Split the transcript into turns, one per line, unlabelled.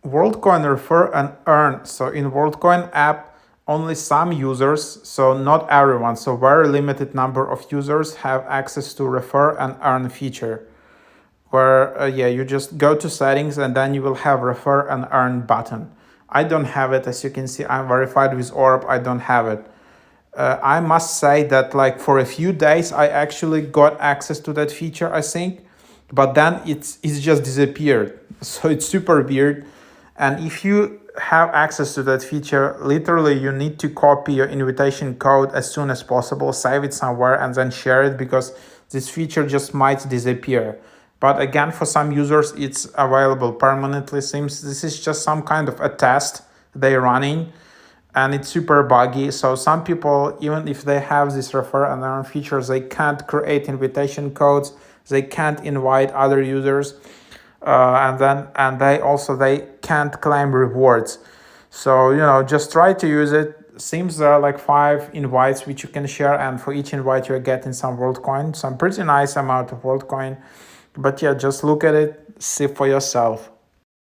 Worldcoin refer and earn. So in Worldcoin app, only some users, so not everyone, so very limited number of users have access to refer and earn feature, where yeah, you just go to settings and then you will have refer and earn button. I don't have it. As you can see, I'm verified with Orb. I don't have it. I must say that like for a few days I actually got access to that feature, I think, but then it's just disappeared. So it's super weird. And if you have access to that feature, literally you need to copy your invitation code as soon as possible, save it somewhere, and then share it, because this feature just might disappear. But again, for some users, it's available permanently. Seems this is just some kind of a test they're running, and it's super buggy. So some people, even if they have this refer and earn features, they can't create invitation codes, they can't invite other users, and they can't claim rewards. So just try to use it. Seems there are like 5 invites which you can share, and for each invite you're getting some Worldcoin, some pretty nice amount of Worldcoin. But yeah, just look at it, see for yourself.